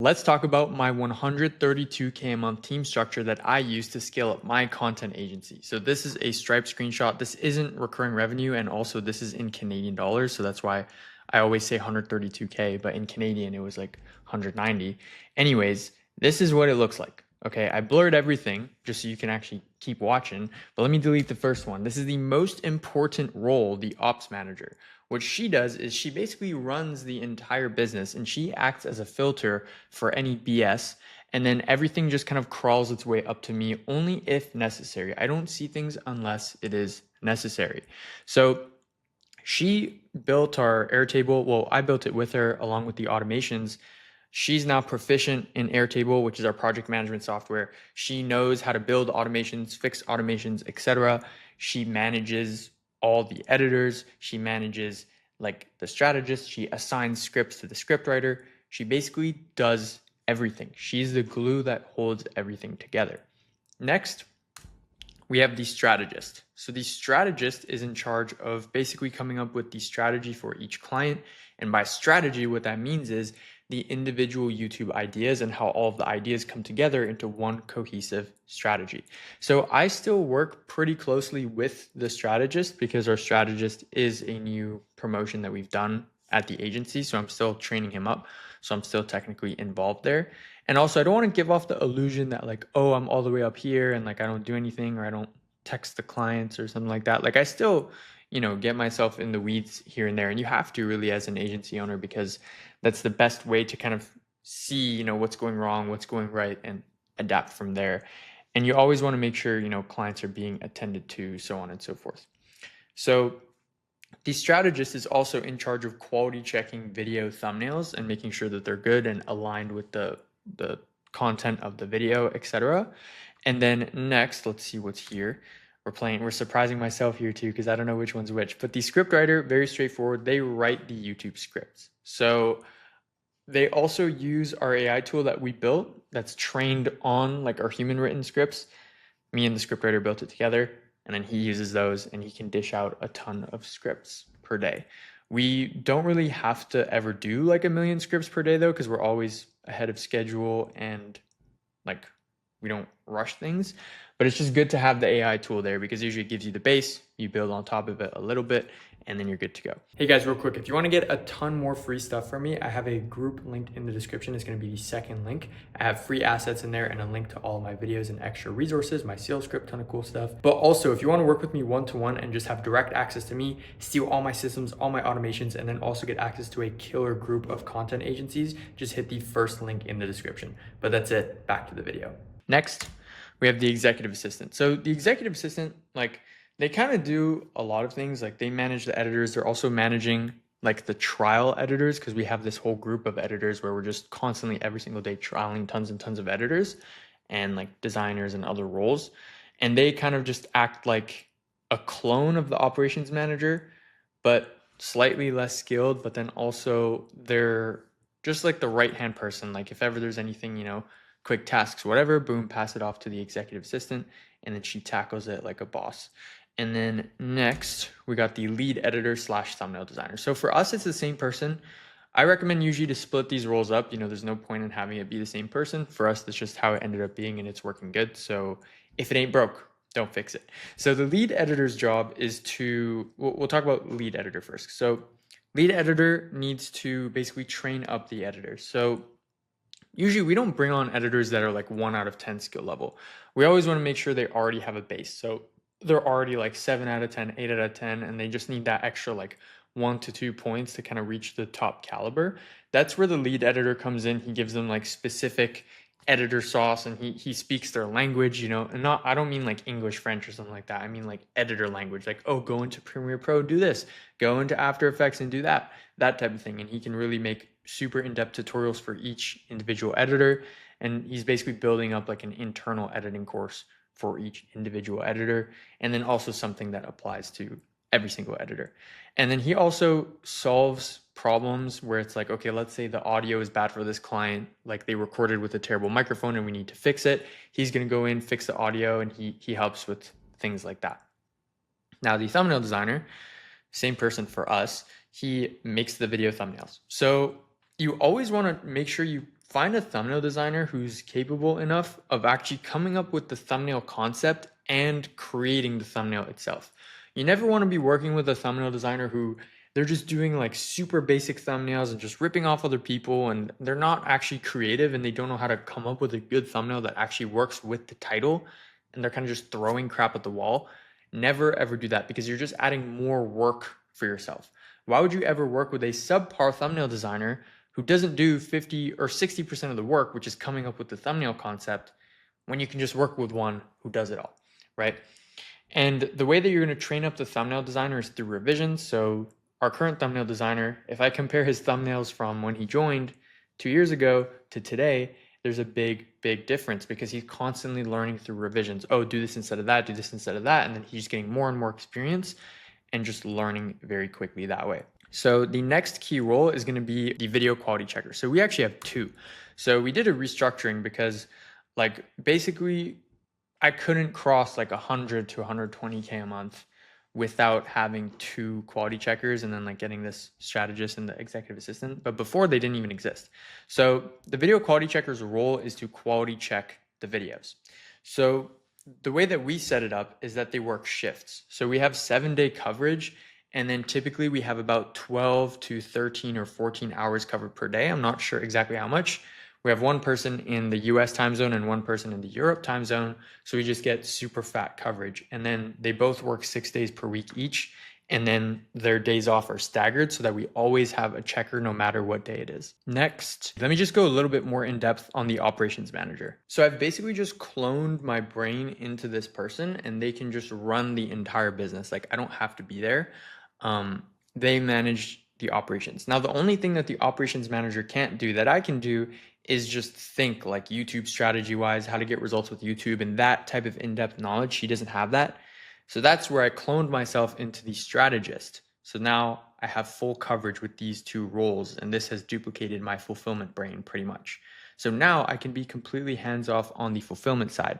Let's talk about my 132K a month team structure that I use to scale up my content agency. So this is a Stripe screenshot. This isn't recurring revenue, and also this is in Canadian dollars. So that's why I always say 132K, but in Canadian it was like 190. Anyways, this is what it looks like. Okay, I blurred everything just so you can actually keep watching, but let me delete the first one. This is the most important role, the ops manager. What she does is she basically runs the entire business and she acts as a filter for any BS. And then everything just kind of crawls its way up to me only if necessary. I don't see things unless it is necessary. So she built our Airtable. Well, I built it with her along with the automations. She's now proficient in Airtable, which is our project management software. She knows how to build automations, fix automations, etc. She manages all the editors. She manages like the strategist. She assigns scripts to the scriptwriter. She basically does everything. She's the glue that holds everything together. Next, we have the strategist. So the strategist is in charge of basically coming up with the strategy for each client. And by strategy, what that means is the individual YouTube ideas and how all of the ideas come together into one cohesive strategy. So I still work pretty closely with the strategist because our strategist is a new promotion that we've done at the agency. So I'm still training him up. So I'm still technically involved there. And also, I don't want to give off the illusion that like, oh, I'm all the way up here and like I don't do anything or I don't text the clients or something like that. Like I still, get myself in the weeds here and there. And you have to really as an agency owner because that's the best way to kind of see, what's going wrong, what's going right, and adapt from there. And you always want to make sure, clients are being attended to, so on and so forth. So the strategist is also in charge of quality checking video thumbnails and making sure that they're good and aligned with the content of the video, etc. And then next, let's see what's here. We're surprising myself here too, because I don't know which one's which. But the scriptwriter, very straightforward. They write the YouTube scripts. So they also use our AI tool that we built that's trained on like our human written scripts. Me and the scriptwriter built it together, and then he uses those and he can dish out a ton of scripts per day. We don't really have to ever do like a million scripts per day though, because we're always ahead of schedule and like we don't rush things. But it's just good to have the AI tool there because usually it gives you the base, you build on top of it a little bit, and then you're good to go. Hey guys, real quick, if you want to get a ton more free stuff from me, I have a group linked in the description. It's going to be the second link. I have free assets in there and a link to all my videos and extra resources, my sales script, ton of cool stuff. But also, if you want to work with me one-to-one and just have direct access to me, steal all my systems, all my automations, and then also get access to a killer group of content agencies, just hit the first link in the description. But that's it, back to the video. Next, we have the executive assistant. So the executive assistant, like they kind of do a lot of things. Like they manage the editors. They're also managing like the trial editors because we have this whole group of editors where we're just constantly every single day trialing tons and tons of editors and like designers and other roles. And they kind of just act like a clone of the operations manager, but slightly less skilled, but then also they're just like the right-hand person. Like if ever there's anything, quick tasks, whatever, boom, pass it off to the executive assistant, and then she tackles it like a boss. And then next, we got the lead editor / thumbnail designer. So for us, it's the same person. I recommend usually to split these roles up. There's no point in having it be the same person. For us, that's just how it ended up being, and it's working good. So if it ain't broke, don't fix it. So the lead editor's job is we'll talk about lead editor first. So lead editor needs to basically train up the editor. So usually we don't bring on editors that are like 1 out of 10 skill level. We always want to make sure they already have a base. So they're already like 7 out of 10, 8 out of 10, and they just need that extra like 1 to 2 points to kind of reach the top caliber. That's where the lead editor comes in. He gives them like specific editor sauce and he speaks their language, and I don't mean like English, French or something like that. I mean like editor language, like, oh, go into Premiere Pro, do this, go into After Effects and do that type of thing. And he can really make super in-depth tutorials for each individual editor. And he's basically building up like an internal editing course for each individual editor. And then also something that applies to every single editor. And then he also solves problems where it's like, okay, let's say the audio is bad for this client, like they recorded with a terrible microphone and we need to fix it. He's going to go in, fix the audio, and he helps with things like that. Now, the thumbnail designer, same person for us, he makes the video thumbnails. So you always want to make sure you find a thumbnail designer who's capable enough of actually coming up with the thumbnail concept and creating the thumbnail itself. You never want to be working with a thumbnail designer who they're just doing like super basic thumbnails and just ripping off other people, and they're not actually creative and they don't know how to come up with a good thumbnail that actually works with the title, and they're kind of just throwing crap at the wall. Never ever do that, because you're just adding more work for yourself. Why would you ever work with a subpar thumbnail designer who doesn't do 50 or 60% of the work, which is coming up with the thumbnail concept, when you can just work with one who does it all, right? And the way that you're going to train up the thumbnail designer is through revisions. So our current thumbnail designer, if I compare his thumbnails from when he joined 2 years ago to today, there's a big difference, because he's constantly learning through revisions. Oh, do this instead of that, do this instead of that. And then he's getting more and more experience and just learning very quickly that way. So the next key role is going to be the video quality checker. So we actually have two. So we did a restructuring because like basically I couldn't cross like 100 to 120K a month without having two quality checkers and then like getting this strategist and the executive assistant. But before, they didn't even exist. So the video quality checker's role is to quality check the videos. So the way that we set it up is that they work shifts. So we have 7-day coverage, and then typically we have about 12 to 13 or 14 hours covered per day. I'm not sure exactly how much. We have one person in the US time zone and one person in the Europe time zone. So we just get super fat coverage. And then they both work 6 days per week each. And then their days off are staggered so that we always have a checker no matter what day it is. Next, let me just go a little bit more in depth on the operations manager. So I've basically just cloned my brain into this person, and they can just run the entire business. Like I don't have to be there. They manage the operations. Now, the only thing that the operations manager can't do that I can do is just think like YouTube strategy wise, how to get results with YouTube and that type of in-depth knowledge. She doesn't have that. So that's where I cloned myself into the strategist. So now I have full coverage with these two roles, and this has duplicated my fulfillment brain pretty much. So now I can be completely hands off on the fulfillment side.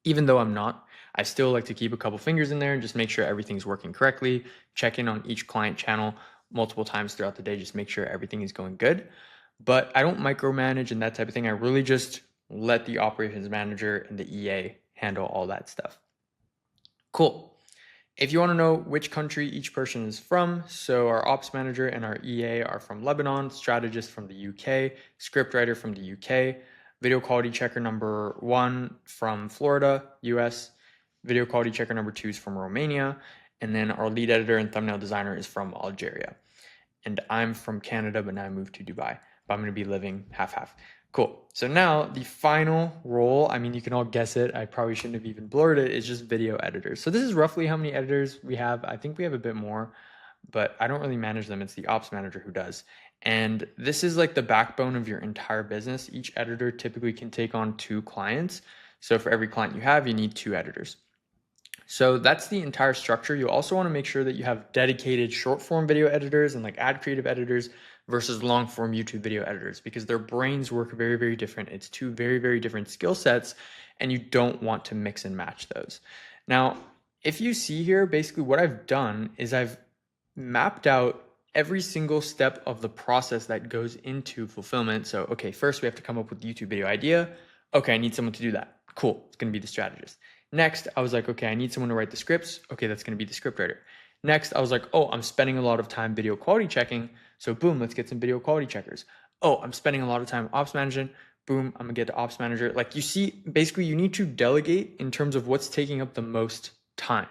Even though I'm not, I still like to keep a couple fingers in there and just make sure everything's working correctly, check in on each client channel multiple times throughout the day, just make sure everything is going good. But I don't micromanage and that type of thing. I really just let the operations manager and the EA handle all that stuff. Cool. If you want to know which country each person is from, so our ops manager and our EA are from Lebanon, strategist from the UK, scriptwriter from the UK, video quality checker number 1 from Florida, US, video quality checker number 2 is from Romania, and then our lead editor and thumbnail designer is from Algeria. And I'm from Canada, but now I moved to Dubai, but I'm going to be living half-half. Cool. So now the final role, I mean, you can all guess it. I probably shouldn't have even blurred it. Is just video editors. So this is roughly how many editors we have. I think we have a bit more, but I don't really manage them. It's the ops manager who does. And this is like the backbone of your entire business. Each editor typically can take on 2 clients. So for every client you have, you need 2 editors. So that's the entire structure. You also want to make sure that you have dedicated short form video editors and like ad creative editors versus long form YouTube video editors, because their brains work very different. It's 2 very different skill sets, and you don't want to mix and match those. Now, if you see here, basically what I've done is I've mapped out every single step of the process that goes into fulfillment. So, okay, first we have to come up with the YouTube video idea. Okay, I need someone to do that. Cool, it's going to be the strategist. Next, I was like, okay, I need someone to write the scripts. Okay, that's going to be the scriptwriter. Next, I was like, oh, I'm spending a lot of time video quality checking. So boom, let's get some video quality checkers. Oh, I'm spending a lot of time ops managing. Boom, I'm gonna get to ops manager. Like you see, basically you need to delegate in terms of what's taking up the most time.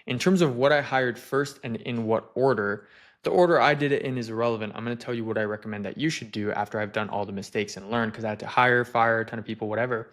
In terms of what I hired first and in what order, the order I did it in is irrelevant. I'm gonna tell you what I recommend that you should do after I've done all the mistakes and learned, because I had to hire, fire a ton of people, whatever.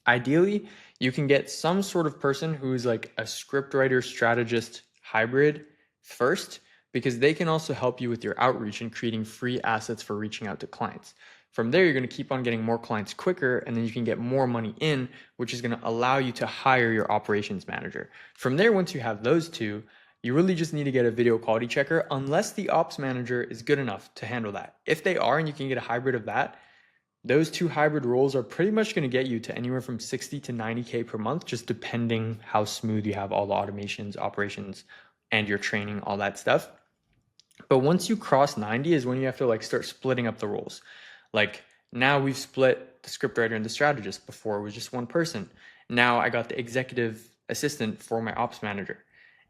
Ideally, you can get some sort of person who's like a scriptwriter strategist hybrid first, because they can also help you with your outreach and creating free assets for reaching out to clients. From there, you're going to keep on getting more clients quicker, and then you can get more money in, which is going to allow you to hire your operations manager. From there, once you have those 2, you really just need to get a video quality checker, unless the ops manager is good enough to handle that. If they are, and you can get a hybrid of that, those 2 hybrid roles are pretty much going to get you to anywhere from 60 to 90K per month, just depending how smooth you have all the automations, operations, and your training, all that stuff. But once you cross 90 is when you have to like start splitting up the roles. Like Now we've split the scriptwriter and the strategist. Before it was just one person. Now I got the executive assistant for my ops manager.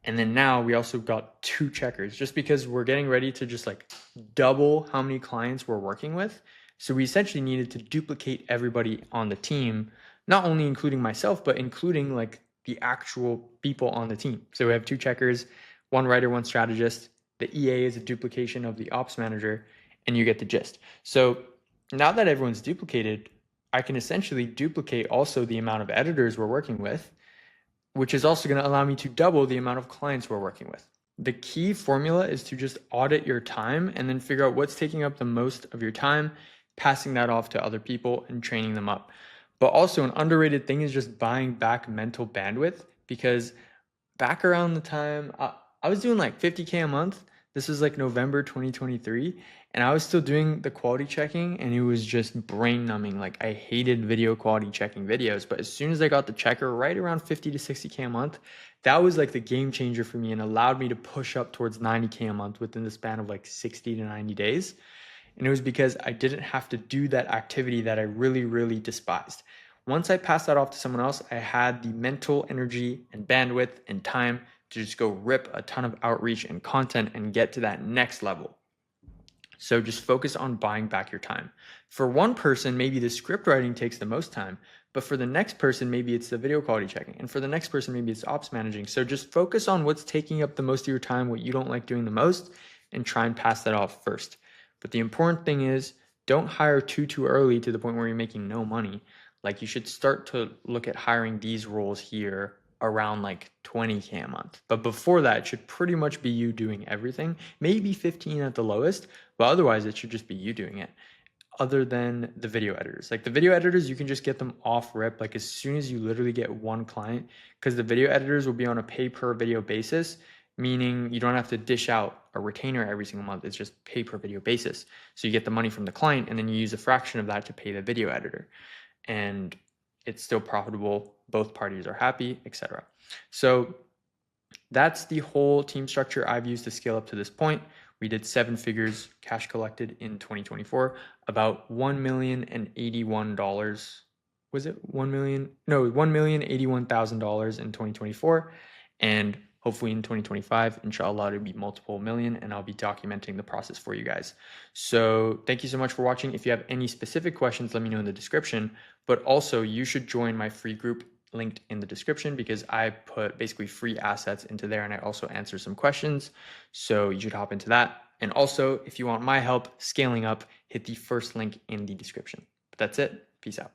And then now we also got 2 checkers just because we're getting ready to just like double how many clients we're working with. So we essentially needed to duplicate everybody on the team, not only including myself, but including like the actual people on the team. So we have 2 checkers, 1 writer, 1 strategist. The EA is a duplication of the ops manager, and you get the gist. So now that everyone's duplicated, I can essentially duplicate also the amount of editors we're working with, which is also going to allow me to double the amount of clients we're working with. The key formula is to just audit your time and then figure out what's taking up the most of your time, passing that off to other people and training them up. But also, an underrated thing is just buying back mental bandwidth, because back around the time I was doing like 50K a month. This was like November 2023, and I was still doing the quality checking, and it was just brain numbing. Like, I hated video quality checking videos, but as soon as I got the checker right around 50 to 60K a month, that was like the game changer for me and allowed me to push up towards 90K a month within the span of like 60 to 90 days. And it was because I didn't have to do that activity that I really, really despised. Once I passed that off to someone else, I had the mental energy and bandwidth and time to just go rip a ton of outreach and content and get to that next level. So just focus on buying back your time. For one person, maybe the script writing takes the most time, but for the next person, maybe it's the video quality checking. And for the next person, maybe it's ops managing. So just focus on what's taking up the most of your time, what you don't like doing the most, and try and pass that off first. But the important thing is, don't hire too early to the point where you're making no money. Like, you should start to look at hiring these roles here around like 20K a month. But before that, it should pretty much be you doing everything, maybe 15 at the lowest, but otherwise it should just be you doing it. Other than the video editors, like the video editors, you can just get them off rip, like as soon as you literally get one client, because the video editors will be on a pay per video basis, meaning you don't have to dish out a retainer every single month. It's just pay per video basis. So you get the money from the client and then you use a fraction of that to pay the video editor, and it's still profitable. Both parties are happy, etc. So that's the whole team structure I've used to scale up to this point. We did 7 figures cash collected in 2024, about $1,081. Was it 1 million? No, $1,081,000 in 2024. And hopefully in 2025, inshallah, it'll be multiple million, and I'll be documenting the process for you guys. So thank you so much for watching. If you have any specific questions, let me know in the description. But also, you should join my free group linked in the description, because I put basically free assets into there and I also answer some questions. So you should hop into that. And also, if you want my help scaling up, hit the first link in the description. But that's it. Peace out.